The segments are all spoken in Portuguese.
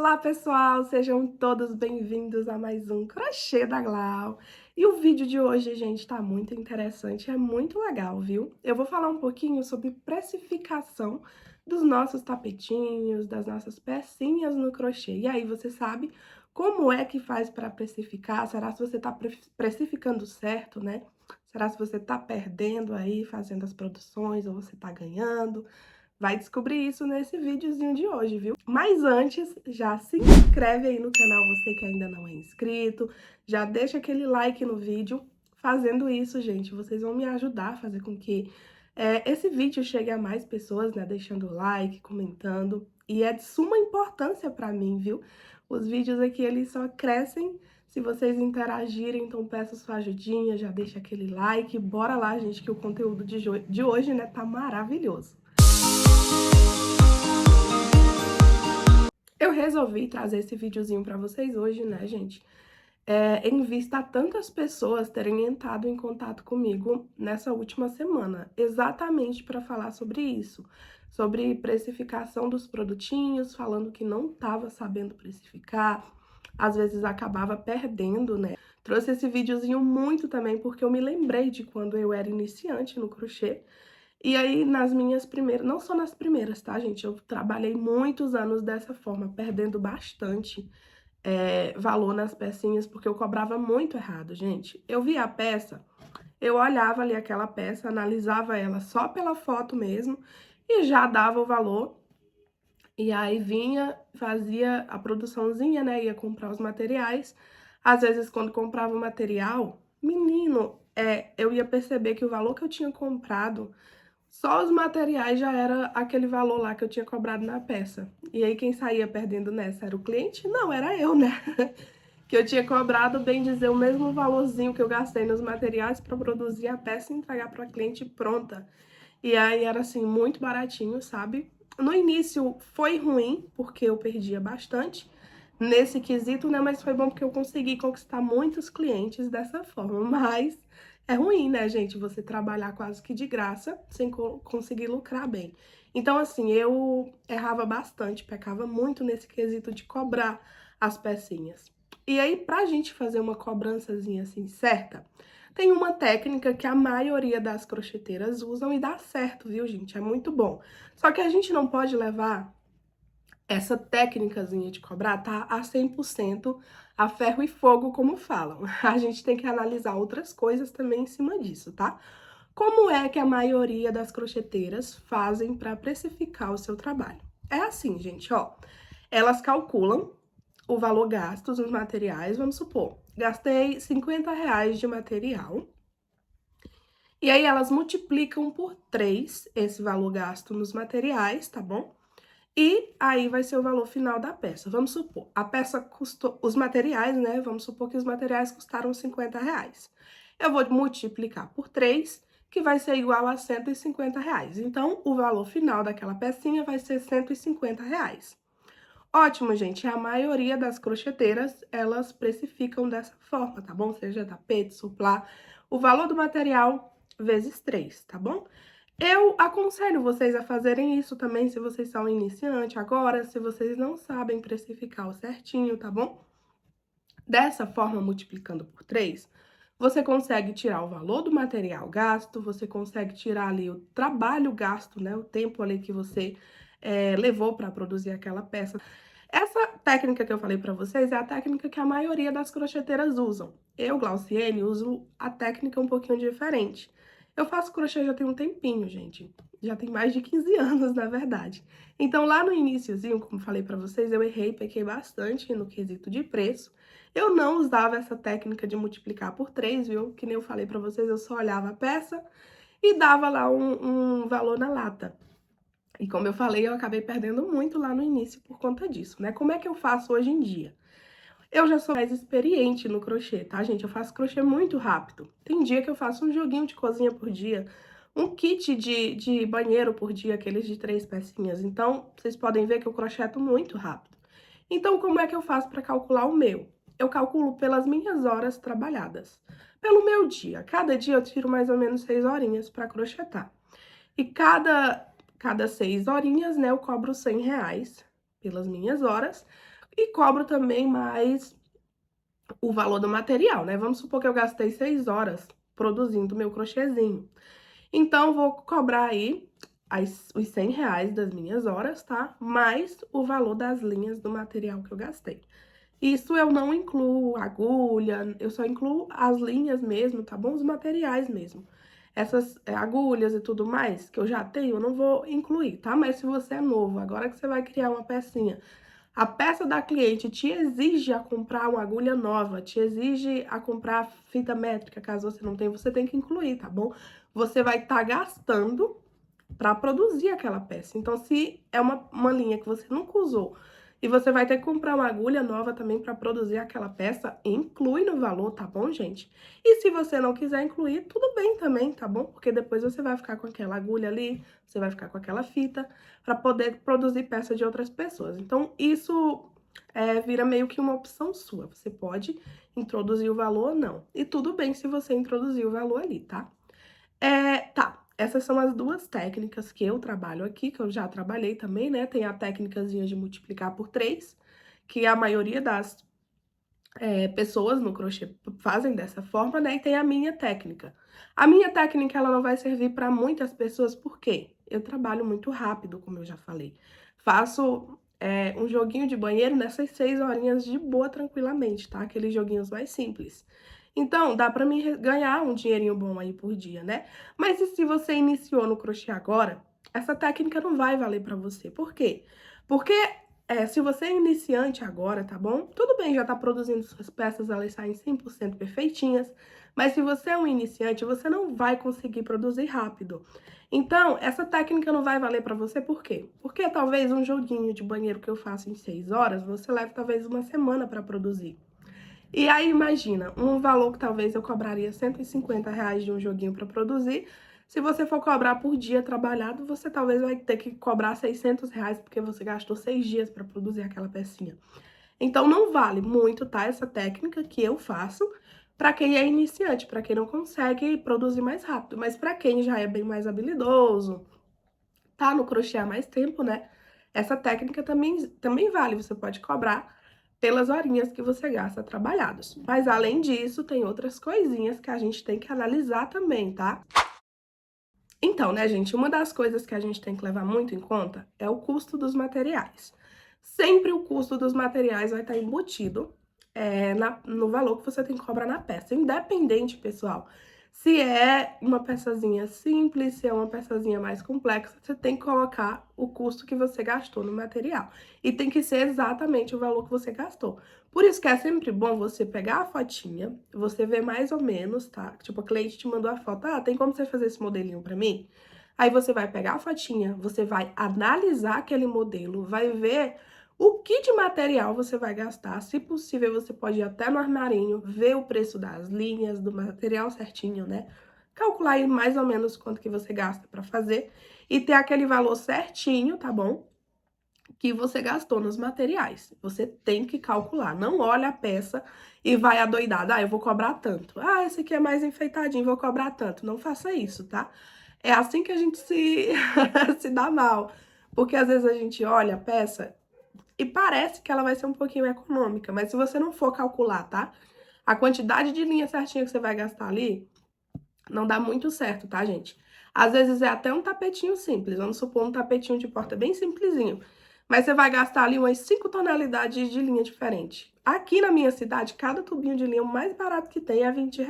Olá, pessoal! Sejam todos bem-vindos a mais um Crochê da Glau. E o vídeo de hoje, gente, tá muito interessante, é muito legal, viu? Eu vou falar um pouquinho sobre precificação dos nossos tapetinhos, das nossas pecinhas no crochê. E aí, você sabe como é que faz para precificar? Será se você tá precificando certo, né? Será se você tá perdendo aí fazendo as produções ou você tá ganhando? Vai descobrir isso nesse videozinho de hoje, viu? Mas antes, já se inscreve aí no canal, você que ainda não é inscrito, já deixa aquele like no vídeo. Fazendo isso, gente, vocês vão me ajudar a fazer com que esse vídeo chegue a mais pessoas, né? Deixando o like, comentando. E é de suma importância pra mim, viu? Os vídeos aqui, eles só crescem se vocês interagirem, então peço sua ajudinha, já deixa aquele like. Bora lá, gente, que o conteúdo de hoje, né, tá maravilhoso. Eu resolvi trazer esse videozinho pra vocês hoje, né, gente? Em vista a tantas pessoas terem entrado em contato comigo nessa última semana, exatamente para falar sobre isso, sobre precificação dos produtinhos, falando que não estava sabendo precificar, às vezes acabava perdendo, né? Trouxe esse videozinho muito também porque eu me lembrei de quando eu era iniciante no crochê. E aí, nas minhas primeiras, não só nas primeiras, tá, gente? Eu trabalhei muitos anos dessa forma, perdendo bastante valor nas pecinhas, porque eu cobrava muito errado, gente. Eu via a peça, eu olhava ali aquela peça, analisava ela só pela foto mesmo, e já dava o valor. E aí vinha, fazia a produçãozinha, né? Ia comprar os materiais. Às vezes, quando comprava o material, menino, eu ia perceber que o valor que eu tinha comprado, só os materiais já era aquele valor lá que eu tinha cobrado na peça. E aí quem saía perdendo nessa era o cliente? Não, era eu, né? Que eu tinha cobrado, bem dizer, o mesmo valorzinho que eu gastei nos materiais para produzir a peça e entregar para a cliente pronta. E aí era assim, muito baratinho, sabe? No início foi ruim, porque eu perdia bastante nesse quesito, né? Mas foi bom porque eu consegui conquistar muitos clientes dessa forma. Mas é ruim, né, gente? Você trabalhar quase que de graça sem conseguir lucrar bem. Então, assim, eu errava bastante, pecava muito nesse quesito de cobrar as pecinhas. E aí, pra gente fazer uma cobrançazinha assim certa, tem uma técnica que a maioria das crocheteiras usam e dá certo, viu, gente? É muito bom. Só que a gente não pode levar essa técnicazinha de cobrar, tá, a 100% a ferro e fogo, como falam. A gente tem que analisar outras coisas também em cima disso, tá? Como é que a maioria das crocheteiras fazem para precificar o seu trabalho? É assim, gente, ó. Elas calculam o valor gasto nos materiais, vamos supor, gastei R$ 50 de material. E aí elas multiplicam por 3 esse valor gasto nos materiais, tá bom? E aí vai ser o valor final da peça. Vamos supor, a peça custou, os materiais, né? Vamos supor que os materiais custaram R$ 50. Eu vou multiplicar por 3, que vai ser igual a R$ 150. Então, o valor final daquela pecinha vai ser R$ 150. Ótimo, gente. A maioria das crocheteiras, elas precificam dessa forma, tá bom? Seja tapete, suplá, o valor do material vezes 3, tá bom? Eu aconselho vocês a fazerem isso também se vocês são iniciantes agora, se vocês não sabem precificar o certinho, tá bom? Dessa forma, multiplicando por 3, você consegue tirar o valor do material gasto, você consegue tirar ali o trabalho gasto, né? O tempo ali que você levou para produzir aquela peça. Essa técnica que eu falei pra vocês é a técnica que a maioria das crocheteiras usam. Eu, Glauciene, uso a técnica um pouquinho diferente. Eu faço crochê já tem um tempinho, gente. Já tem mais de 15 anos, na verdade. Então, lá no iniciozinho, como falei pra vocês, eu errei, pequei bastante no quesito de preço. Eu não usava essa técnica de multiplicar por 3, viu? Que nem eu falei pra vocês, eu só olhava a peça e dava lá um valor na lata. E como eu falei, eu acabei perdendo muito lá no início por conta disso, né? Como é que eu faço hoje em dia? Eu já sou mais experiente no crochê, tá, gente? Eu faço crochê muito rápido. Tem dia que eu faço um joguinho de cozinha por dia, um kit de banheiro por dia, aqueles de 3 pecinhas. Então, vocês podem ver que eu crocheto muito rápido. Então, como é que eu faço para calcular o meu? Eu calculo pelas minhas horas trabalhadas. Pelo meu dia. Cada dia eu tiro mais ou menos 6 horinhas para crochetar. E cada 6 horinhas, né, eu cobro R$ 100 pelas minhas horas. e cobro também mais o valor do material, né? Vamos supor que eu gastei 6 horas produzindo meu crochêzinho. Então, vou cobrar aí os R$ 100 das minhas horas, tá? Mais o valor das linhas do material que eu gastei. Isso eu não incluo agulha, eu só incluo as linhas mesmo, tá bom? Os materiais mesmo. Essas agulhas e tudo mais que eu já tenho, eu não vou incluir, tá? Mas se você é novo, agora que você vai criar uma pecinha, a peça da cliente te exige a comprar uma agulha nova, te exige a comprar fita métrica, caso você não tenha, você tem que incluir, tá bom? Você vai estar gastando para produzir aquela peça. Então, se é uma linha que você nunca usou e você vai ter que comprar uma agulha nova também para produzir aquela peça, inclui no valor, tá bom, gente? E se você não quiser incluir, tudo bem também, tá bom? Porque depois você vai ficar com aquela agulha ali, você vai ficar com aquela fita para poder produzir peça de outras pessoas. Então, isso vira meio que uma opção sua. Você pode introduzir o valor ou não. E tudo bem se você introduzir o valor ali, tá? Tá, essas são as duas técnicas que eu trabalho aqui, que eu já trabalhei também, né? Tem a técnicazinha de multiplicar por 3, que a maioria das pessoas no crochê fazem dessa forma, né? E tem a minha técnica. A minha técnica, ela não vai servir para muitas pessoas, por quê? Eu trabalho muito rápido, como eu já falei. Faço um joguinho de banheiro nessas 6 horinhas de boa, tranquilamente, tá? Aqueles joguinhos mais simples. Então, dá para mim ganhar um dinheirinho bom aí por dia, né? Mas e se você iniciou no crochê agora, essa técnica não vai valer para você. Por quê? Porque se você é iniciante agora, tá bom? Tudo bem, já tá produzindo suas peças, elas saem 100% perfeitinhas, mas se você é um iniciante, você não vai conseguir produzir rápido. Então, essa técnica não vai valer pra você, por quê? Porque talvez um joguinho de banheiro que eu faço em 6 horas, você leve talvez uma semana pra produzir. E aí, imagina, um valor que talvez eu cobraria R$ 150 de um joguinho pra produzir, se você for cobrar por dia trabalhado, você talvez vai ter que cobrar R$ 600 porque você gastou 6 dias para produzir aquela pecinha. Então, não vale muito, tá? Essa técnica que eu faço para quem é iniciante, para quem não consegue produzir mais rápido. Mas para quem já é bem mais habilidoso, tá no crochê há mais tempo, né? Essa técnica também vale, você pode cobrar pelas horinhas que você gasta trabalhados. Mas além disso, tem outras coisinhas que a gente tem que analisar também, tá? Então, né, gente, uma das coisas que a gente tem que levar muito em conta é o custo dos materiais. Sempre o custo dos materiais vai estar embutido no valor que você tem que cobrar na peça. Independente, pessoal, se é uma peçazinha simples, se é uma peçazinha mais complexa, você tem que colocar o custo que você gastou no material. E tem que ser exatamente o valor que você gastou. Por isso que é sempre bom você pegar a fotinha, você ver mais ou menos, tá? Tipo, a cliente te mandou a foto, tem como você fazer esse modelinho pra mim? Aí você vai pegar a fotinha, você vai analisar aquele modelo, vai ver o que de material você vai gastar. Se possível, você pode ir até no armarinho, ver o preço das linhas, do material certinho, né? Calcular aí mais ou menos quanto que você gasta pra fazer e ter aquele valor certinho, tá bom? Que você gastou nos materiais. Você tem que calcular. Não olha a peça e vai adoidada. Eu vou cobrar tanto. Esse aqui é mais enfeitadinho, vou cobrar tanto. Não faça isso, tá? É assim que a gente se dá mal. Porque às vezes a gente olha a peça e parece que ela vai ser um pouquinho econômica. Mas se você não for calcular, tá? A quantidade de linha certinha que você vai gastar ali, não dá muito certo, tá, gente? Às vezes é até um tapetinho simples. Vamos supor um tapetinho de porta bem simplesinho. Mas você vai gastar ali umas 5 tonalidades de linha diferente. Aqui na minha cidade, cada tubinho de linha, o mais barato que tem é R$ 20.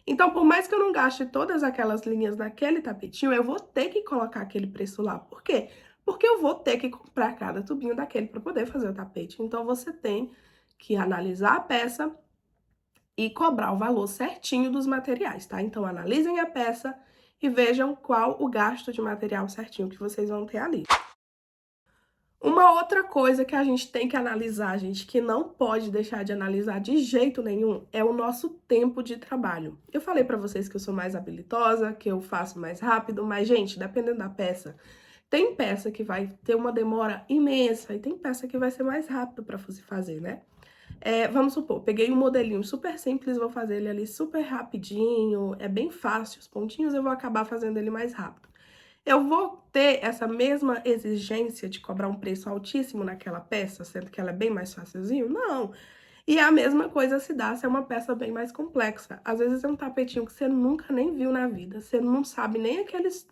Então, por mais que eu não gaste todas aquelas linhas naquele tapetinho, eu vou ter que colocar aquele preço lá. Por quê? Porque eu vou ter que comprar cada tubinho daquele para poder fazer o tapete. Então, você tem que analisar a peça e cobrar o valor certinho dos materiais, tá? Então, analisem a peça e vejam qual o gasto de material certinho que vocês vão ter ali. Uma outra coisa que a gente tem que analisar, gente, que não pode deixar de analisar de jeito nenhum, é o nosso tempo de trabalho. Eu falei pra vocês que eu sou mais habilidosa, que eu faço mais rápido, mas, gente, dependendo da peça, tem peça que vai ter uma demora imensa e tem peça que vai ser mais rápido pra você fazer, né? Vamos supor, peguei um modelinho super simples, vou fazer ele ali super rapidinho, é bem fácil, os pontinhos eu vou acabar fazendo ele mais rápido. eu vou ter essa mesma exigência de cobrar um preço altíssimo naquela peça, sendo que ela é bem mais facilzinho? Não. E a mesma coisa se dá se é uma peça bem mais complexa. Às vezes é um tapetinho que você nunca nem viu na vida, você não sabe nem aqueles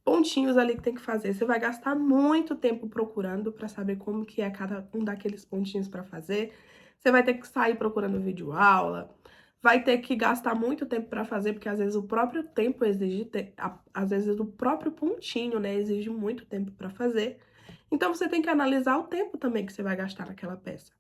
pontinhos ali que tem que fazer. Você vai gastar muito tempo procurando para saber como que é cada um daqueles pontinhos para fazer. Você vai ter que sair procurando videoaula, vai ter que gastar muito tempo para fazer, porque às vezes o próprio tempo exige, às vezes o próprio pontinho, né, exige muito tempo para fazer. Então você tem que analisar o tempo também que você vai gastar naquela peça.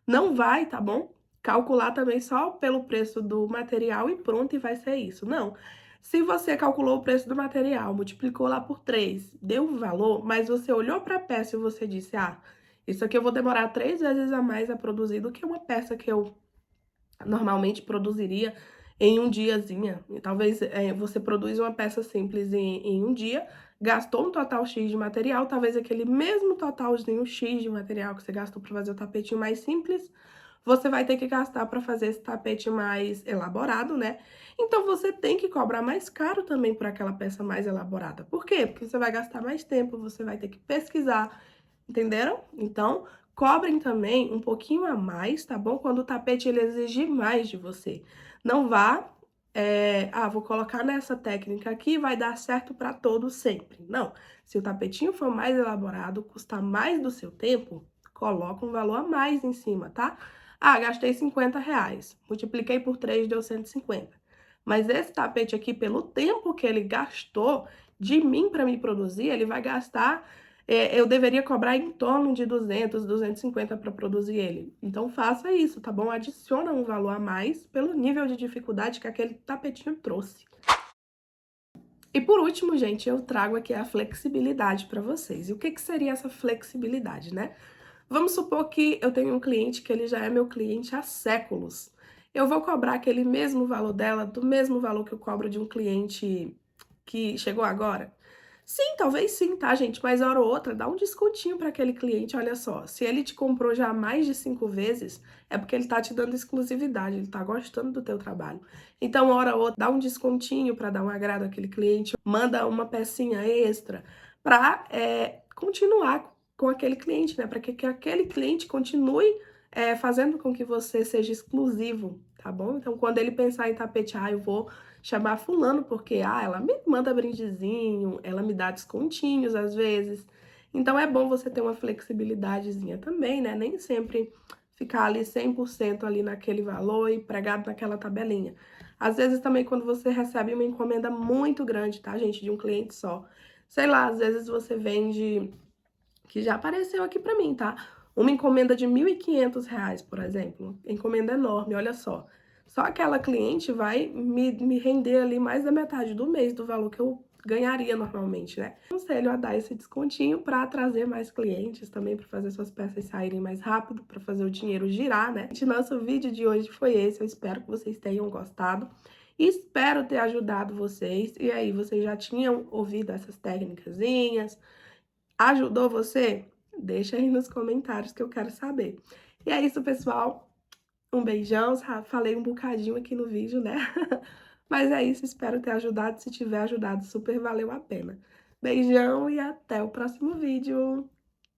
Não vai, tá bom? Calcular também só pelo preço do material e pronto, e vai ser isso. Não. Se você calculou o preço do material, multiplicou lá por 3, deu um valor, mas você olhou para a peça e você disse, ah, isso aqui eu vou demorar 3 vezes a mais a produzir do que uma peça que eu normalmente produziria em um diazinho. E talvez você produz uma peça simples em um dia, gastou um total X de material, talvez aquele mesmo totalzinho X de material que você gastou para fazer o tapetinho mais simples, você vai ter que gastar para fazer esse tapete mais elaborado, né? Então você tem que cobrar mais caro também por aquela peça mais elaborada. Por quê? Porque você vai gastar mais tempo, você vai ter que pesquisar, entenderam? Então, cobrem também um pouquinho a mais, tá bom? Quando o tapete ele exigir mais de você. Não vá, vou colocar nessa técnica aqui, vai dar certo para todos sempre. Não. Se o tapetinho for mais elaborado, custar mais do seu tempo, coloca um valor a mais em cima, tá? Ah, gastei R$ 50, multipliquei por 3, deu 150. Mas esse tapete aqui, pelo tempo que ele gastou de mim para me produzir, ele vai gastar, eu deveria cobrar em torno de 200, 250 para produzir ele. Então faça isso, tá bom? Adiciona um valor a mais pelo nível de dificuldade que aquele tapetinho trouxe. E por último, gente, eu trago aqui a flexibilidade para vocês. E o que que seria essa flexibilidade, né? Vamos supor que eu tenho um cliente que ele já é meu cliente há séculos. Eu vou cobrar aquele mesmo valor dela, do mesmo valor que eu cobro de um cliente que chegou agora? Sim, talvez sim, tá, gente? Mas hora ou outra, dá um descontinho para aquele cliente, olha só. Se ele te comprou já mais de 5 vezes, é porque ele tá te dando exclusividade, ele tá gostando do teu trabalho. Então, hora ou outra, dá um descontinho para dar um agrado àquele cliente, manda uma pecinha extra para continuar com aquele cliente, né? Para que aquele cliente continue fazendo com que você seja exclusivo, tá bom? Então, quando ele pensar em tapete, eu vou chamar fulano porque, ela me manda brindezinho, ela me dá descontinhos às vezes. Então, é bom você ter uma flexibilidadezinha também, né? Nem sempre ficar ali 100% ali naquele valor e pregado naquela tabelinha. Às vezes também quando você recebe uma encomenda muito grande, tá, gente? De um cliente só. Sei lá, às vezes você vende, que já apareceu aqui pra mim, tá? Uma encomenda de R$ 1.500, por exemplo. Encomenda enorme, olha só. Só aquela cliente vai me render ali mais da metade do mês do valor que eu ganharia normalmente, né? Aconselho a dar esse descontinho para trazer mais clientes também, para fazer suas peças saírem mais rápido, para fazer o dinheiro girar, né? Nosso vídeo de hoje foi esse, eu espero que vocês tenham gostado. Espero ter ajudado vocês. E aí, vocês já tinham ouvido essas técnicazinhas? Ajudou você? Deixa aí nos comentários que eu quero saber. E é isso, pessoal. Um beijão. Falei um bocadinho aqui no vídeo, né? Mas é isso, espero ter ajudado. Se tiver ajudado, super valeu a pena. Beijão e até o próximo vídeo.